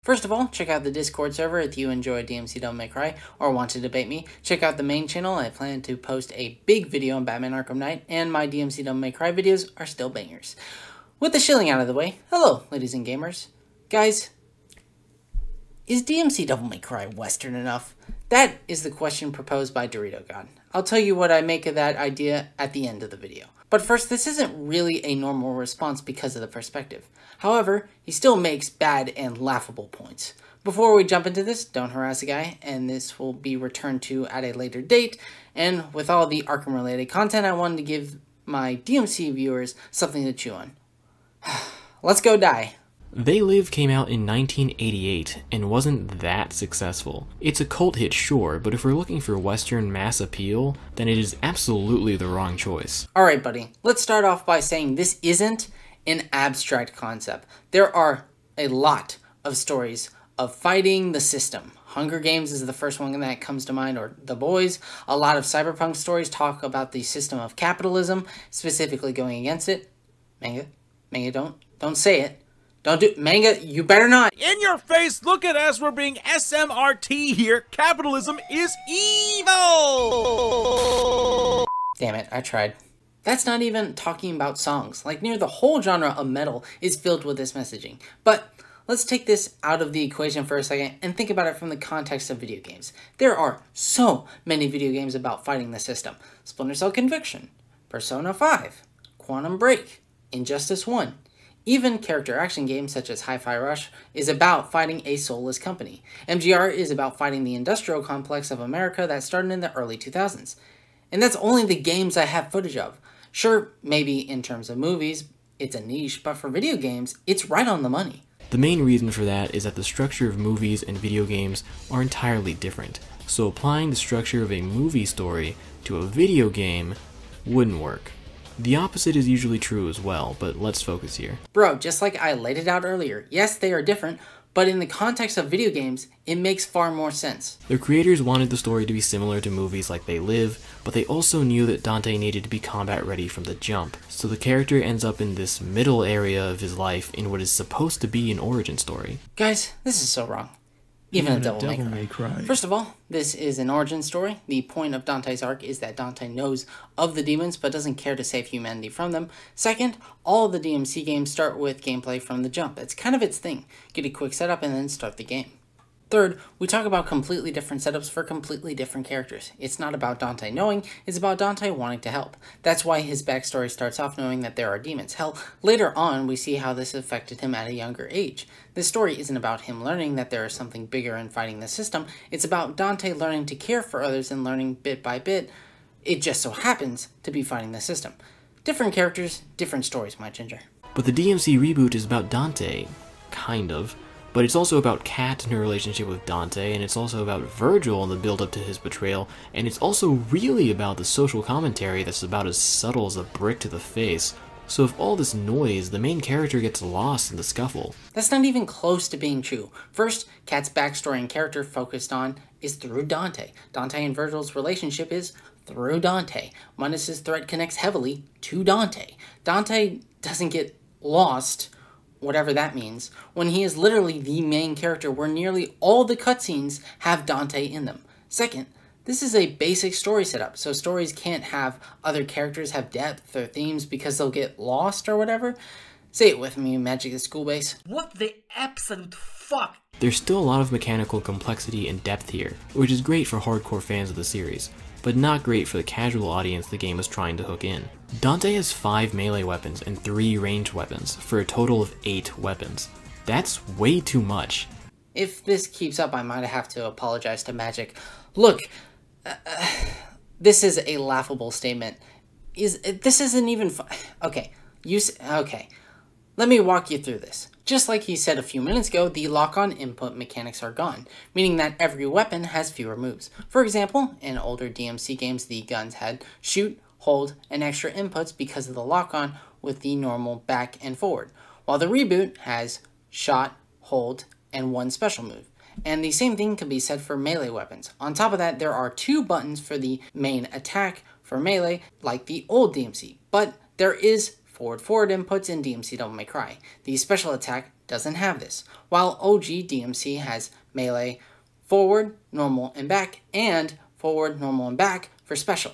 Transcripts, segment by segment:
First of all, check out the Discord server if you enjoy DMC Devil May Cry or want to debate me. Check out the main channel. I plan to post a big video on Batman Arkham Knight, and my DMC Devil May Cry videos are still bangers. With the shilling out of the way, hello, ladies and gamers. Guys, is DMC Devil May Cry Western enough? That is the question proposed by Dorito God. I'll tell you what I make of that idea at the end of the video. But first, this isn't really a normal response because of the perspective. However, he still makes bad and laughable points. Before we jump into this, don't harass a guy, and this will be returned to at a later date. And with all the Arkham related content, I wanted to give my DMC viewers something to chew on. Let's go die. They Live came out in 1988 and wasn't that successful. It's a cult hit, sure, but if we're looking for Western mass appeal, then it is absolutely the wrong choice. Alright buddy, let's start off by saying this isn't an abstract concept. There are a lot of stories of fighting the system. Hunger Games is the first one that comes to mind, or The Boys. A lot of cyberpunk stories talk about the system of capitalism, specifically going against it. Manga, don't say it. Don't do manga, you better not. In your face, look at us, we're being SMRT here. Capitalism is evil! Damn it, I tried. That's not even talking about songs. Like, near the whole genre of metal is filled with this messaging. But let's take this out of the equation for a second and think about it from the context of video games. There are so many video games about fighting the system. Splinter Cell Conviction, Persona 5, Quantum Break, Injustice 1. Even character action games such as Hi-Fi Rush is about fighting a soulless company. MGR is about fighting the industrial complex of America that started in the early 2000s. And that's only the games I have footage of. Sure, maybe in terms of movies, it's a niche, but for video games, it's right on the money. The main reason for that is that the structure of movies and video games are entirely different. So applying the structure of a movie story to a video game wouldn't work. The opposite is usually true as well, but let's focus here. Bro, just like I laid it out earlier, yes, they are different, but in the context of video games, it makes far more sense. The creators wanted the story to be similar to movies like They Live, but they also knew that Dante needed to be combat ready from the jump, so the character ends up in this middle area of his life in what is supposed to be an origin story. Guys, this is so wrong. Even a Devil May Cry. First of all, this is an origin story. The point of Dante's arc is that Dante knows of the demons but doesn't care to save humanity from them. Second, all the DMC games start with gameplay from the jump. It's kind of its thing. Get a quick setup and then start the game. Third, we talk about completely different setups for completely different characters. It's not about Dante knowing, it's about Dante wanting to help. That's why his backstory starts off knowing that there are demons. Hell, later on we see how this affected him at a younger age. This story isn't about him learning that there is something bigger in fighting the system, it's about Dante learning to care for others and learning bit by bit. It just so happens to be fighting the system. Different characters, different stories, my ginger. But the DMC reboot is about Dante, kind of. But it's also about Kat and her relationship with Dante, and it's also about Virgil and the build-up to his betrayal, and it's also really about the social commentary that's about as subtle as a brick to the face. So if all this noise, the main character gets lost in the scuffle. That's not even close to being true. First, Kat's backstory and character focused on is through Dante. Dante and Virgil's relationship is through Dante. Midas' threat connects heavily to Dante. Dante doesn't get lost, whatever that means, when he is literally the main character where nearly all the cutscenes have Dante in them. Second, this is a basic story setup, so stories can't have other characters have depth or themes because they'll get lost or whatever. Say it with me, Magic the School Base. What the absolute fuck? There's still a lot of mechanical complexity and depth here, which is great for hardcore fans of the series, but not great for the casual audience the game is trying to hook in. Dante has 5 melee weapons and 3 ranged weapons, for a total of 8 weapons. That's way too much. If this keeps up, I might have to apologize to Magic. Look, this is a laughable statement. This isn't even okay, okay. Let me walk you through this. Just like he said a few minutes ago, the lock-on input mechanics are gone, meaning that every weapon has fewer moves. For example, in older DMC games, the guns had shoot, hold, and extra inputs because of the lock-on with the normal back and forward, while the reboot has shot, hold, and 1 special move. And the same thing can be said for melee weapons. On top of that, there are 2 buttons for the main attack for melee, like the old DMC, but there is forward inputs in DMC Devil May Cry. The special attack doesn't have this, while OG DMC has melee, forward, normal, and back, and forward, normal, and back for special.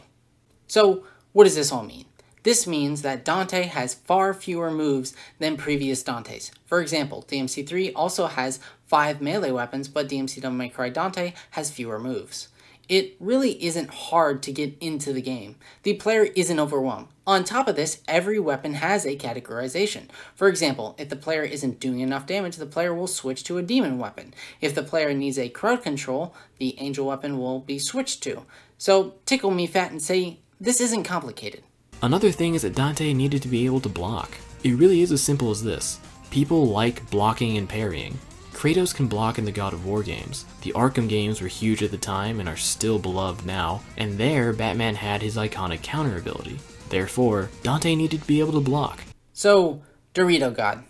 So what does this all mean? This means that Dante has far fewer moves than previous Dantes. For example, DMC3 also has 5 melee weapons, but DMC Devil May Cry Dante has fewer moves. It really isn't hard to get into the game. The player isn't overwhelmed. On top of this, every weapon has a categorization. For example, if the player isn't doing enough damage, the player will switch to a demon weapon. If the player needs a crowd control, the angel weapon will be switched to. So tickle me fat and say, this isn't complicated. Another thing is that Dante needed to be able to block. It really is as simple as this. People like blocking and parrying. Kratos can block in the God of War games. The Arkham games were huge at the time and are still beloved now, and there Batman had his iconic counter ability. Therefore, Dante needed to be able to block. So, Dorito God.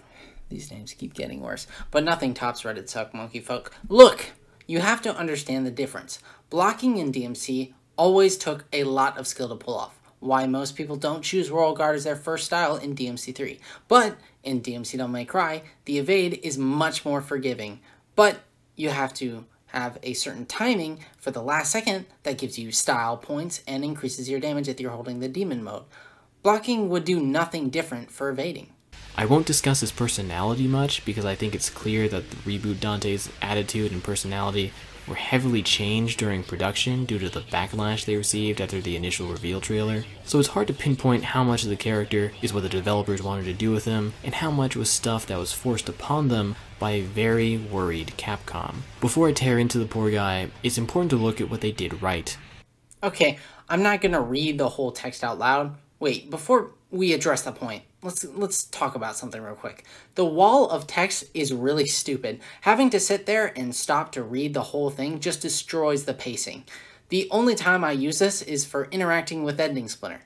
These names keep getting worse, but nothing tops Reddit Suck Monkey Folk. Look! You have to understand the difference. Blocking in DMC always took a lot of skill to pull off. Why most people don't choose Royal Guard as their first style in DMC3. But in DMC Devil May Cry, the evade is much more forgiving. But you have to have a certain timing for the last second that gives you style points and increases your damage if you're holding the demon mode. Blocking would do nothing different for evading. I won't discuss his personality much because I think it's clear that the reboot Dante's attitude and personality were heavily changed during production due to the backlash they received after the initial reveal trailer, so it's hard to pinpoint how much of the character is what the developers wanted to do with him, and how much was stuff that was forced upon them by a very worried Capcom. Before I tear into the poor guy, it's important to look at what they did right. Okay, I'm not gonna read the whole text out loud. Wait, before we address the point, let's talk about something real quick. The wall of text is really stupid. Having to sit there and stop to read the whole thing just destroys the pacing. The only time I use this is for interacting with Editing Splinter.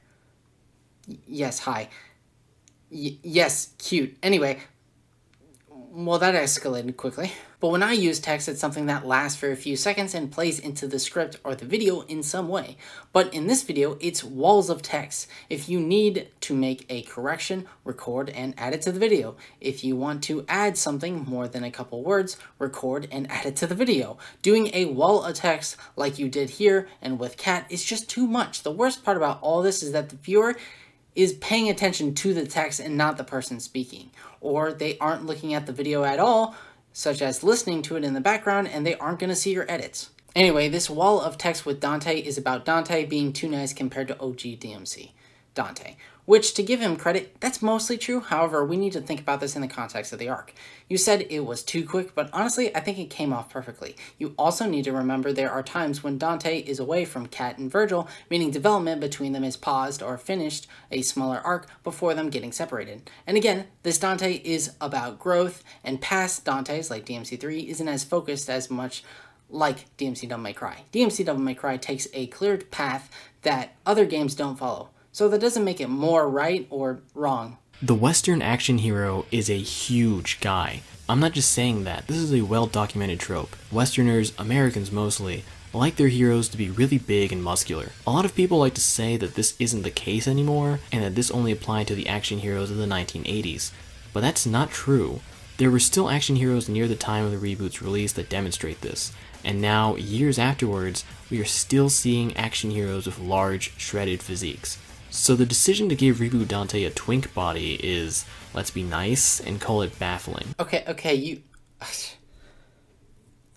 Yes, hi. Yes, cute. Anyway, well, that escalated quickly. But when I use text, it's something that lasts for a few seconds and plays into the script or the video in some way. But in this video, it's walls of text. If you need to make a correction, record and add it to the video. If you want to add something more than a couple words, record and add it to the video. Doing a wall of text like you did here and with Cat is just too much. The worst part about all this is that the viewer is paying attention to the text and not the person speaking. Or they aren't looking at the video at all, such as listening to it in the background, and they aren't going to see your edits. Anyway, this wall of text with Dante is about Dante being too nice compared to OG DMC Dante, which, to give him credit, that's mostly true. However, we need to think about this in the context of the arc. You said it was too quick, but honestly, I think it came off perfectly. You also need to remember there are times when Dante is away from Cat and Virgil, meaning development between them is paused or finished a smaller arc before them getting separated. And again, this Dante is about growth, and past Dantes, like DMC3, isn't as focused as much like DMC Devil May Cry. DMC Devil May Cry takes a clear path that other games don't follow. So that doesn't make it more right or wrong. The Western action hero is a huge guy. I'm not just saying that. This is a well-documented trope. Westerners, Americans mostly, like their heroes to be really big and muscular. A lot of people like to say that this isn't the case anymore, and that this only applied to the action heroes of the 1980s. But that's not true. There were still action heroes near the time of the reboot's release that demonstrate this. And now, years afterwards, we are still seeing action heroes with large, shredded physiques. So the decision to give Reboot Dante a twink body is, let's be nice, and call it baffling. Okay, you...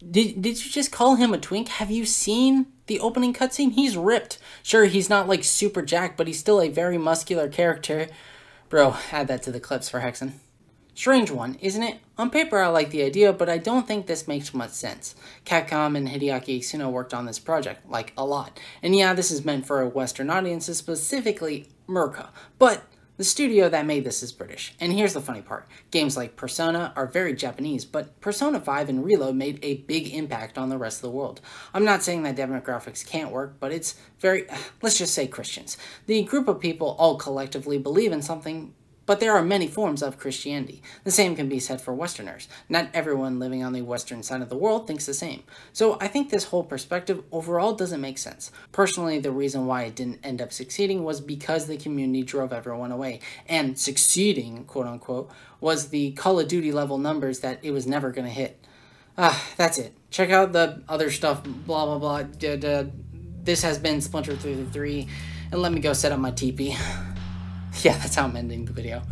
Did you just call him a twink? Have you seen the opening cutscene? He's ripped. Sure, he's not like super jacked, but he's still a very muscular character. Bro, add that to the clips for Hexen. Strange one, isn't it? On paper I like the idea, but I don't think this makes much sense. Capcom and Hideaki Itsuno worked on this project, like a lot. And yeah, this is meant for a Western audience, specifically America. But the studio that made this is British. And here's the funny part. Games like Persona are very Japanese, but Persona 5 and Reload made a big impact on the rest of the world. I'm not saying that demographics can't work, but it's very, let's just say Christians. The group of people all collectively believe in something but there are many forms of Christianity. The same can be said for Westerners. Not everyone living on the Western side of the world thinks the same. So I think this whole perspective overall doesn't make sense. Personally, the reason why it didn't end up succeeding was because the community drove everyone away, and succeeding, quote unquote, was the Call of Duty level numbers that it was never going to hit. That's it. Check out the other stuff, blah blah blah. This has been Splinter 3, and let me go set up my TP. Yeah, that's how I'm ending the video.